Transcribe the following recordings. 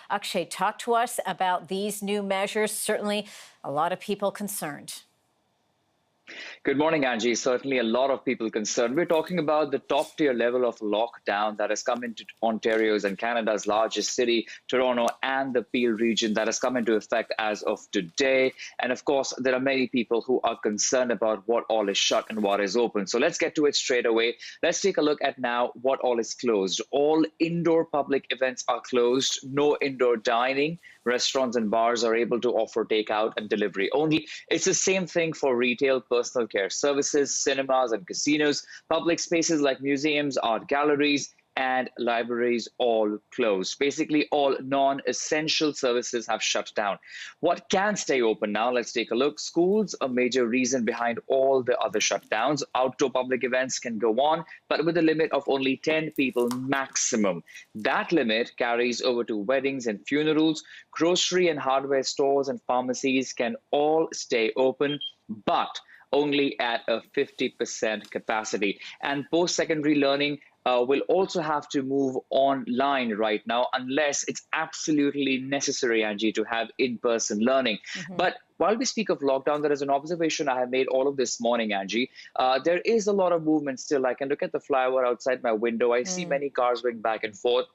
Akshay, talk to us about these new measures. Certainly a lot of people concerned. Good morning, Angie. Certainly a lot of people concerned. We're talking about the top tier level of lockdown that has come into Ontario's and Canada's largest city, Toronto, and the Peel region that has come into effect as of today. And of course, there are many people who are concerned about what all is shut and what is open. So let's get to it straight away. Let's take a look at now what all is closed. All indoor public events are closed. No indoor dining. Restaurants and bars are able to offer takeout and delivery only. It's the same thing for retail, personal care services, cinemas and casinos. Public spaces like museums, art galleries, and libraries all closed. Basically, all non-essential services have shut down. What can stay open now? Let's take a look. Schools, a major reason behind all the other shutdowns. Outdoor public events can go on, but with a limit of only 10 people maximum. That limit carries over to weddings and funerals. Grocery and hardware stores and pharmacies can all stay open, but only at a 50% capacity. And post-secondary learning will also have to move online right now, unless it's absolutely necessary, Angie, to have in-person learning. But while we speak of lockdown, there is an observation I have made all of this morning, Angie. There is a lot of movement still. I can look at the flyover outside my window. I see many cars going back and forth.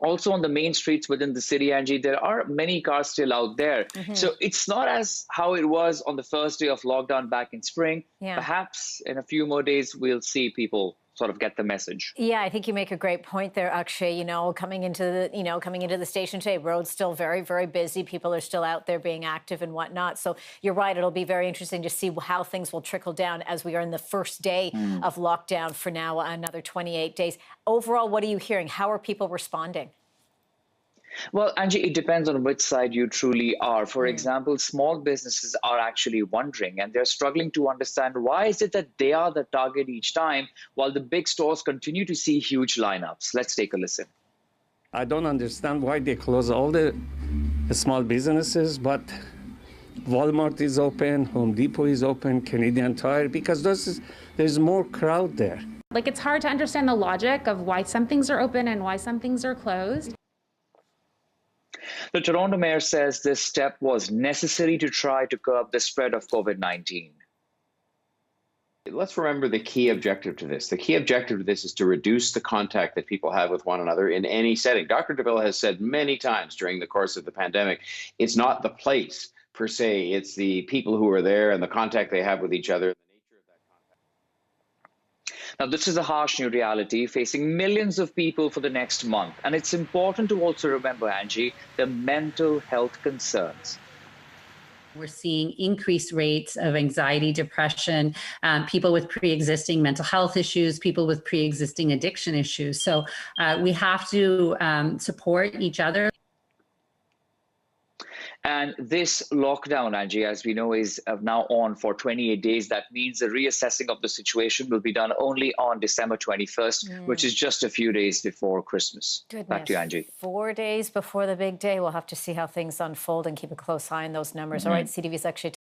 Also on the main streets within the city, Angie, there are many cars still out there. So it's not as how it was on the first day of lockdown back in spring. Perhaps in a few more days, we'll see people sort of get the message. Yeah, I think you make a great point there, Akshay. Coming into the station today, roads still very, very busy. People are still out there being active and whatnot. So you're right. It'll be very interesting to see how things will trickle down as we are in the first day of lockdown for now, another 28 days. Overall, what are you hearing? How are people responding? Well, Angie, it depends on which side you truly are. For example, small businesses are actually wondering, and they're struggling to understand why is it that they are the target each time while the big stores continue to see huge lineups. Let's take a listen. I don't understand why they close all the small businesses, but Walmart is open, Home Depot is open, Canadian Tire, because there's more crowd there. Like, it's hard to understand the logic of why some things are open and why some things are closed. The Toronto mayor says this step was necessary to try to curb the spread of COVID-19. Let's remember the key objective to this. The key objective to this is to reduce the contact that people have with one another in any setting. Dr. DeVille has said many times during the course of the pandemic, it's not the place per se, it's the people who are there and the contact they have with each other. Now, this is a harsh new reality facing millions of people for the next month. And it's important to also remember, Angie, the mental health concerns. We're seeing increased rates of anxiety, depression, people with pre-existing mental health issues, people with pre-existing addiction issues. So we have to support each other. And this lockdown, Angie, as we know, is now on for 28 days. That means the reassessing of the situation will be done only on December 21st, which is just a few days before Christmas. Goodness. Back to you, Angie. 4 days before the big day. We'll have to see how things unfold and keep a close eye on those numbers. All right, Ctv'S Akshay